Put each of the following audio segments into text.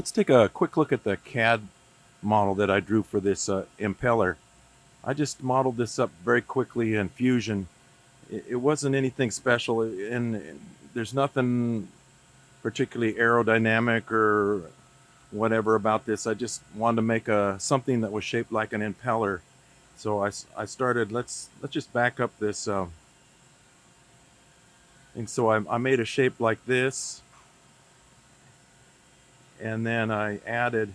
Let's take a quick look at the CAD model that I drew for this impeller. I just modeled this up very quickly in Fusion. It wasn't anything special, and there's nothing particularly aerodynamic or whatever about this. I just wanted to make something that was shaped like an impeller. So I started. Let's just back up this, and so I made a shape like this, and then I added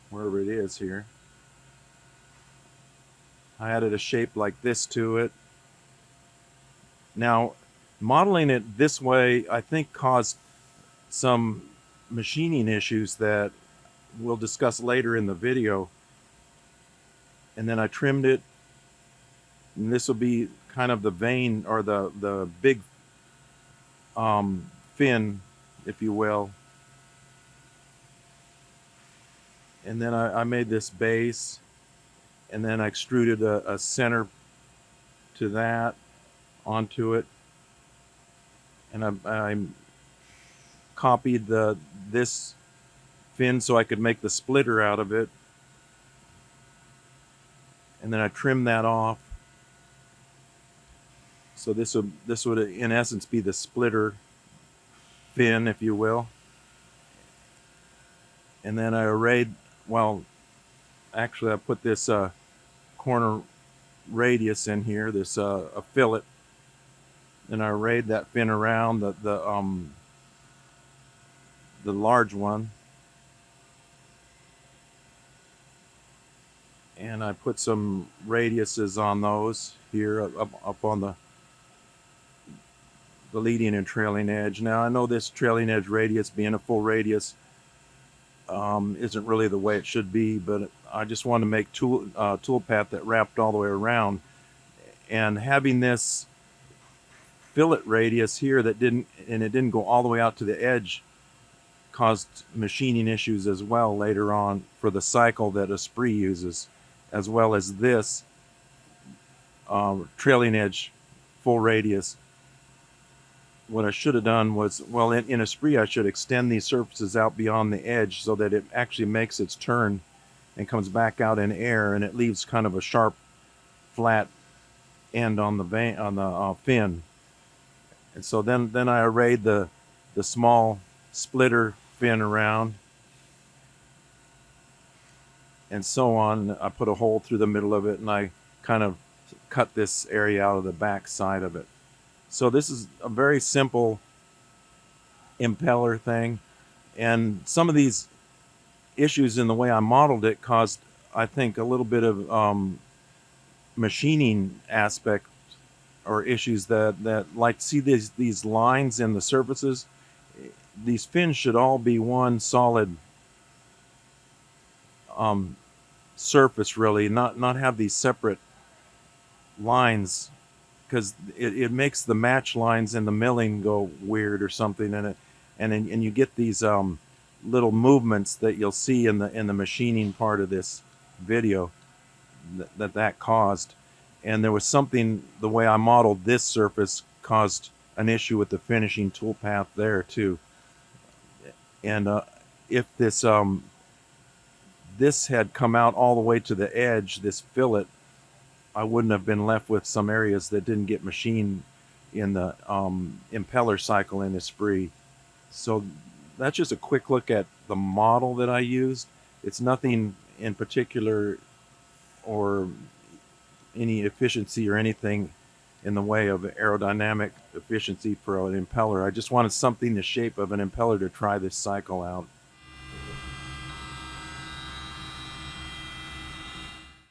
wherever it is here. I added a shape like this to it. Now, modeling it this way, I think, caused some machining issues that we'll discuss later in the video. And then I trimmed it, and this will be kind of the vane, or the big fin, if you will. And then I made this base, and then I extruded a center to that onto it, and I copied this fin so I could make the splitter out of it, and then I trimmed that off. So this would in essence be the splitter fin, if you will. And then I arrayed, well, actually I put this corner radius in here, this a fillet, and I arrayed that fin around the large one, and I put some radiuses on those here up on the leading and trailing edge. Now I know this trailing edge radius, being a full radius, isn't really the way it should be, but I just wanted to make tool path that wrapped all the way around, and having this fillet radius here that didn't go all the way out to the edge caused machining issues as well later on for the cycle that Esprit uses, as well as this trailing edge full radius. What I should have done was, well, in Esprit I should extend these surfaces out beyond the edge so that it actually makes its turn and comes back out in air, and it leaves kind of a sharp, flat end on the fin. And so then I arrayed the small splitter fin around, and so on. I put a hole through the middle of it, and I kind of cut this area out of the back side of it. So this is a very simple impeller thing, and some of these issues in the way I modeled it caused, I think, a little bit of machining aspect or issues that like, see these lines in the surfaces. These fins should all be one solid surface, really, not have these separate lines, because it makes the match lines in the milling go weird or something, and you get these little movements that you'll see in the machining part of this video that caused. And there was something, the way I modeled this surface caused an issue with the finishing tool path there too. And if this had come out all the way to the edge, this fillet, I wouldn't have been left with some areas that didn't get machined in the impeller cycle in Esprit. So that's just a quick look at the model that I used. It's nothing in particular or any efficiency or anything in the way of aerodynamic efficiency for an impeller. I just wanted something the shape of an impeller to try this cycle out.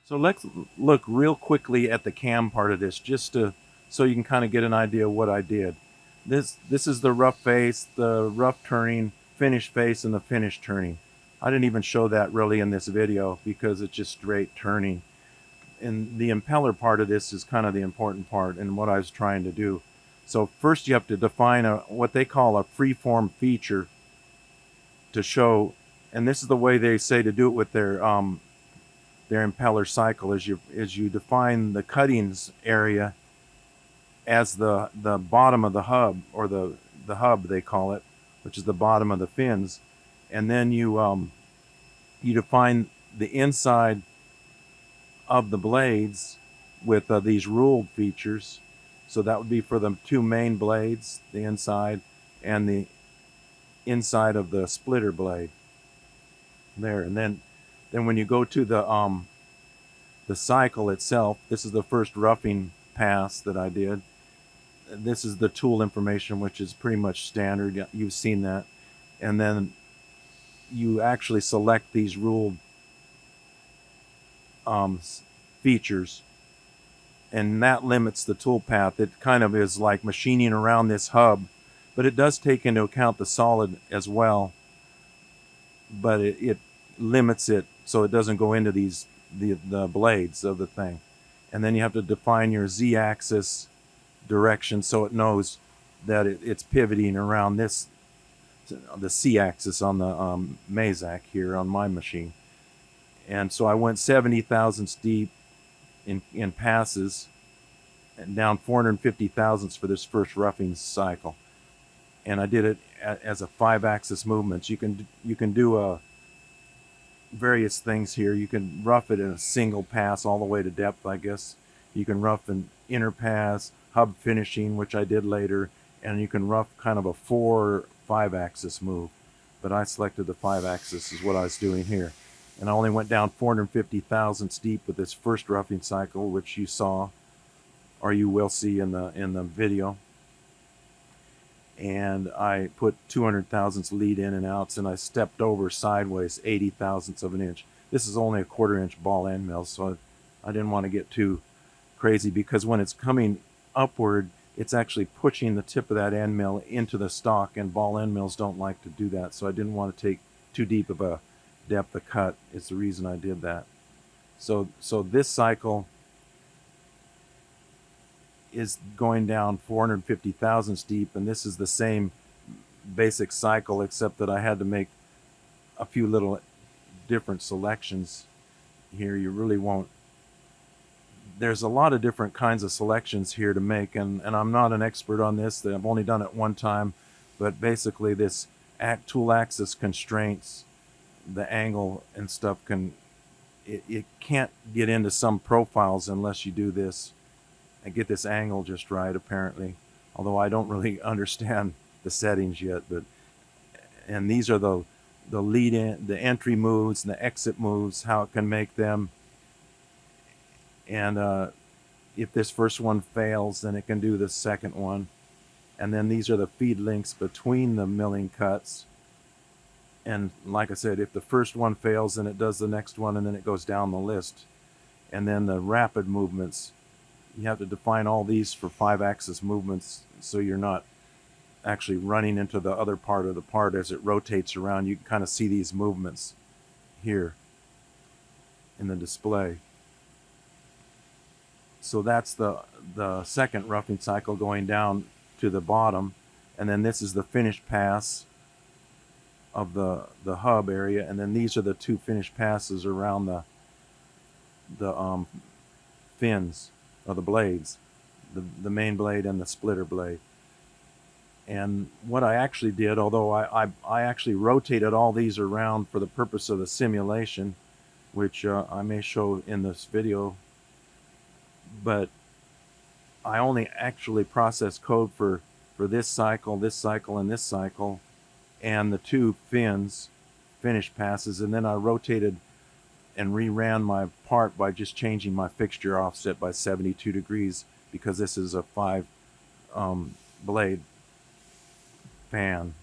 So let's look real quickly at the cam part of this, just so you can kind of get an idea of what I did. This is the rough face, the rough turning, finished face, and the finished turning. I didn't even show that really in this video because it's just straight turning. And the impeller part of this is kind of the important part and what I was trying to do. So first you have to define what they call a freeform feature to show, and this is the way they say to do it with their impeller cycle, is you define the cuttings area as the bottom of the hub, or the hub they call it, which is the bottom of the fins, and then you define the inside of the blades with these ruled features. So that would be for the two main blades, the inside and the inside of the splitter blade there. And then when you go to the cycle itself, this is the first roughing pass that I did. This is the tool information, which is pretty much standard. You've seen that. And then you actually select these ruled features, and that limits the tool path. It kind of is like machining around this hub, but it does take into account the solid as well, but it limits it so it doesn't go into the blades of the thing. And then you have to define your z-axis direction so it knows that it's pivoting around this, the c-axis on the Mazak here on my machine. And so I went 70 thousandths deep in passes and down 450 thousandths for this first roughing cycle. And I did it as a 5-axis movement. You can do various things here. You can rough it in a single pass all the way to depth, I guess. You can rough an inner pass, hub finishing, which I did later, and you can rough kind of a 4 or 5-axis move. But I selected the 5-axis is what I was doing here. And I only went down 450 thousandths deep with this first roughing cycle, which you saw, or you will see in the video. And I put 200 thousandths lead in and outs, and I stepped over sideways 80 thousandths of an inch. This is only a 1/4 inch ball end mill, so I didn't want to get too crazy, because when it's coming upward, it's actually pushing the tip of that end mill into the stock, and ball end mills don't like to do that. So I didn't want to take too deep of a depth of cut. It's the reason I did that. So this cycle is going down 450 thousandths deep, and this is the same basic cycle, except that I had to make a few little different selections here. You really won't. There's a lot of different kinds of selections here to make, and I'm not an expert on this. I've only done it one time, but basically this tool axis constraints, the angle and stuff, it can't get into some profiles unless you do this and get this angle just right, apparently. Although I don't really understand the settings yet, and these are the lead in, the entry moves and the exit moves, how it can make them. And if this first one fails, then it can do the second one. And then these are the feed links between the milling cuts. And like I said, if the first one fails, then it does the next one, and then it goes down the list. And then the rapid movements, you have to define all these for 5-axis movements, so you're not actually running into the other part of the part as it rotates around. You can kind of see these movements here in the display. So that's the second roughing cycle going down to the bottom, and then this is the finished pass of the hub area, and then these are the two finished passes around the fins, or the blades, the main blade and the splitter blade. And what I actually did, although I actually rotated all these around for the purpose of the simulation, which I may show in this video, but I only actually processed code for this cycle, and this cycle, and the two finished passes, and then I rotated and reran my part by just changing my fixture offset by 72 degrees, because this is a 5 blade fan.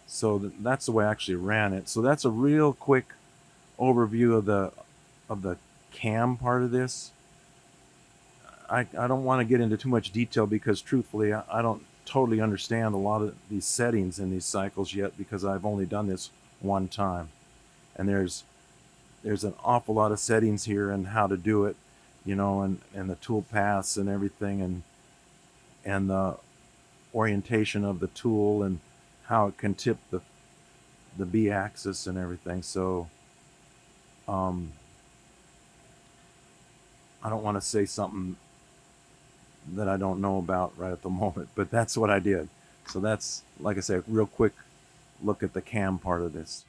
So that's the way I actually ran it. So that's a real quick overview of the cam part of this. I don't want to get into too much detail, because truthfully I don't totally understand a lot of these settings in these cycles yet, because I've only done this one time, and there's an awful lot of settings here and how to do it, and the tool paths and everything, and the orientation of the tool and how it can tip the B axis and everything. So I don't want to say something that I don't know about right at the moment, but that's what I did. So that's, like I said, real quick look at the cam part of this.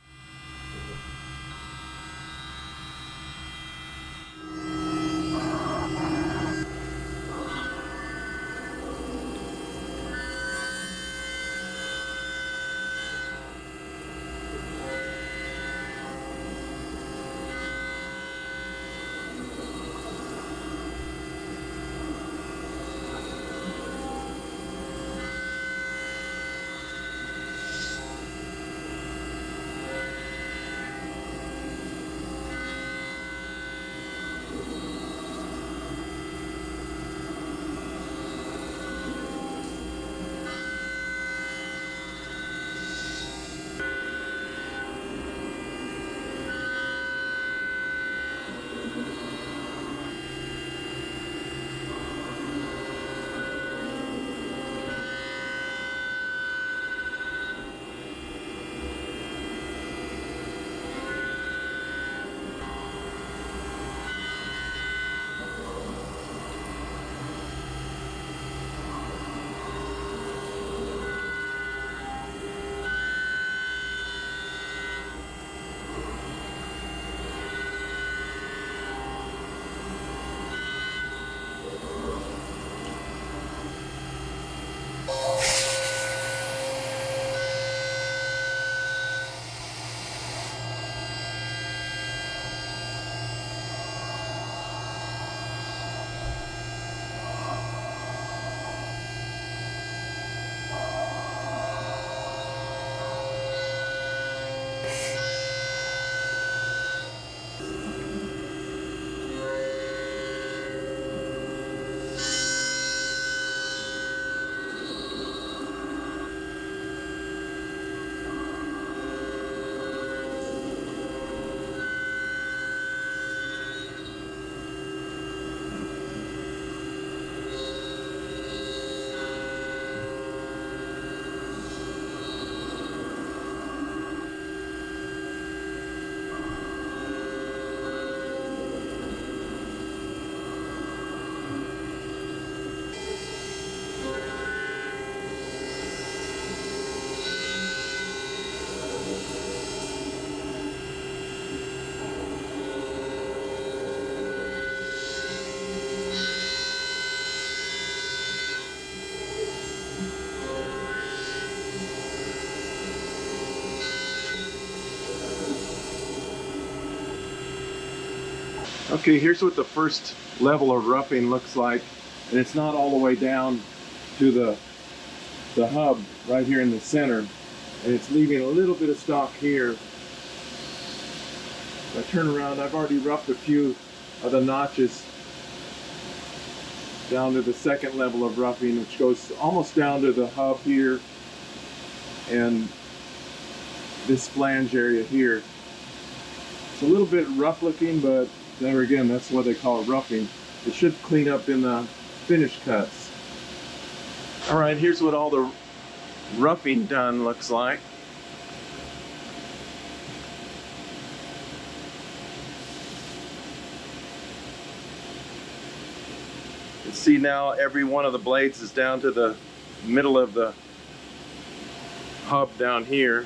Okay, here's what the first level of roughing looks like, and it's not all the way down to the hub right here in the center, and it's leaving a little bit of stock here. If I turn around, I've already roughed a few of the notches down to the second level of roughing, which goes almost down to the hub here and this flange area here. It's a little bit rough looking, but there again, that's what they call it, roughing. It should clean up in the finish cuts. All right, here's what all the roughing done looks like. You can see now every one of the blades is down to the middle of the hub down here.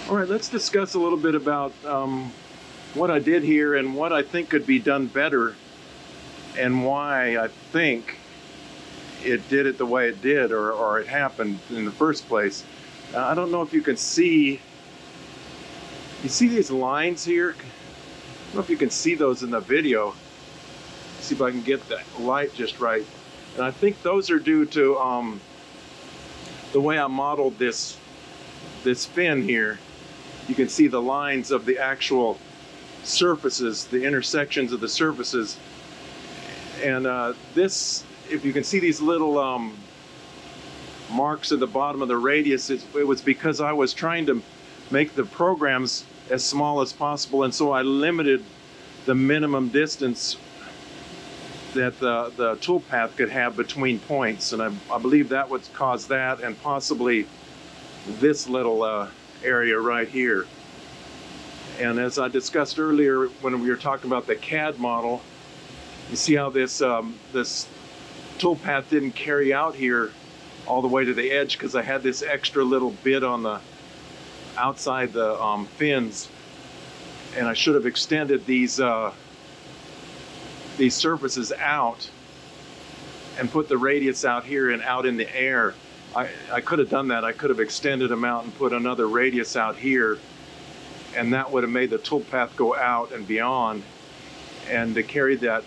All right, let's discuss a little bit about what I did here and what I think could be done better, and why I think it did it the way it did, or it happened in the first place. I don't know if you can see, you see these lines here? I don't know if you can see those in the video. See if I can get the light just right. And I think those are due to the way I modeled this fin here. You can see the lines of the actual surfaces, the intersections of the surfaces. And this, if you can see these little marks at the bottom of the radius, it was because I was trying to make the programs as small as possible, and so I limited the minimum distance that the toolpath could have between points. And I believe that would cause that, and possibly this little area right here. And as I discussed earlier when we were talking about the CAD model, you see how this this toolpath didn't carry out here all the way to the edge because I had this extra little bit on the outside the fins, and I should have extended these surfaces out and put the radius out here and out in the air. I could have done that. I could have extended them out and put another radius out here, and that would have made the toolpath go out and beyond. And to carry that,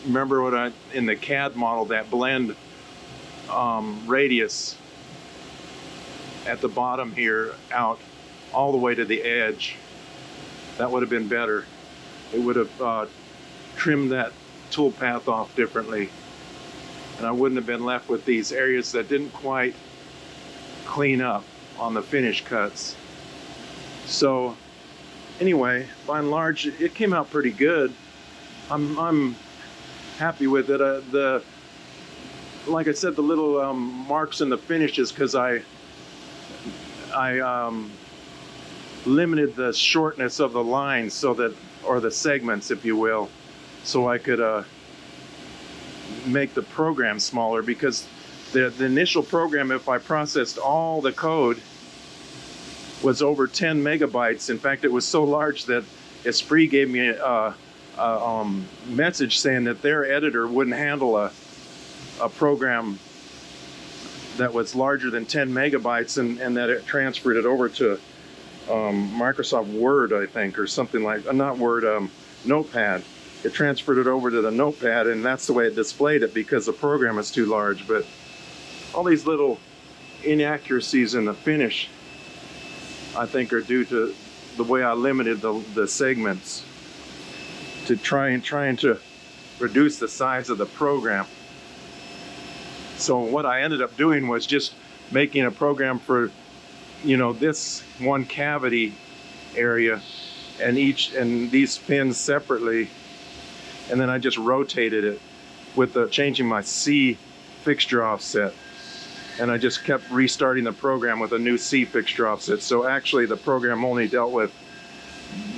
remember what in the CAD model, that blend radius at the bottom here out all the way to the edge, that would have been better. It would have trimmed that toolpath off differently, and I wouldn't have been left with these areas that didn't quite clean up on the finish cuts. So anyway, by and large, it came out pretty good. I'm happy with it. Like I said, the little marks in the finishes, because I limited the shortness of the lines, so that, or the segments, if you will, so I could make the program smaller, because the initial program, if I processed all the code, was over 10 megabytes. In fact, it was so large that Esprit gave me a message saying that their editor wouldn't handle a program that was larger than 10 megabytes, and that it transferred it over to Microsoft Word, I think, or something like, not Word, Notepad. It transferred it over to the Notepad, and that's the way it displayed it, because the program is too large. But all these little inaccuracies in the finish, I think, are due to the way I limited the segments, to trying to reduce the size of the program. So what I ended up doing was just making a program for, you know, this one cavity area, and these pins separately, and then I just rotated it with changing my C fixture offset, and I just kept restarting the program with a new C fixture offset. So actually the program only dealt with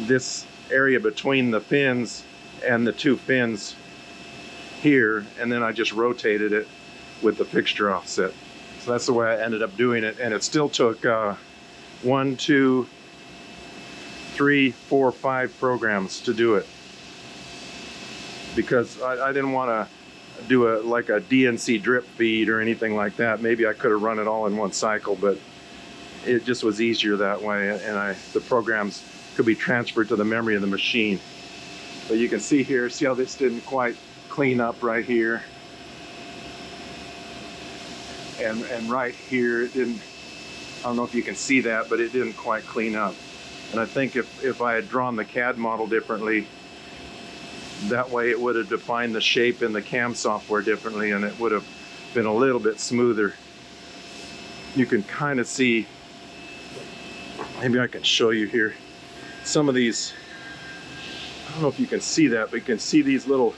this area between the fins and the two fins here, and then I just rotated it with the fixture offset. So that's the way I ended up doing it, and it still took 1, 2, 3, 4, 5 programs to do it, because I didn't want to do like a DNC drip feed or anything like that. Maybe I could have run it all in one cycle, but it just was easier that way, and the programs could be transferred to the memory of the machine. But you can see here, see how this didn't quite clean up right here, and right here it didn't. I don't know if you can see that, but it didn't quite clean up. And I think if I had drawn the CAD model differently, that way it would have defined the shape in the CAM software differently, and it would have been a little bit smoother. You can kind of see, maybe I can show you here, some of these, I don't know if you can see that, but you can see these little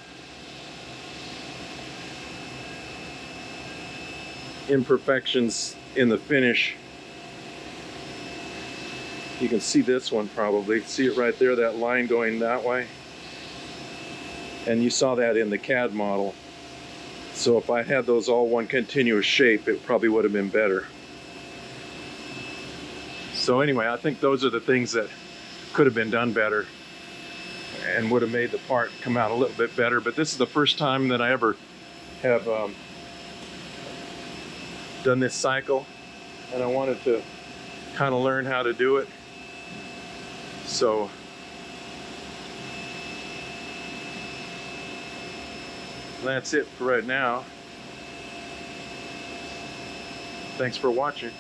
imperfections in the finish. You can see this one probably. See it right there, that line going that way? And you saw that in the CAD model. So if I had those all one continuous shape, it probably would have been better. So anyway, I think those are the things that could have been done better and would have made the part come out a little bit better. But this is the first time that I ever have done this cycle, and I wanted to kind of learn how to do it. So that's it for right now. Thanks for watching.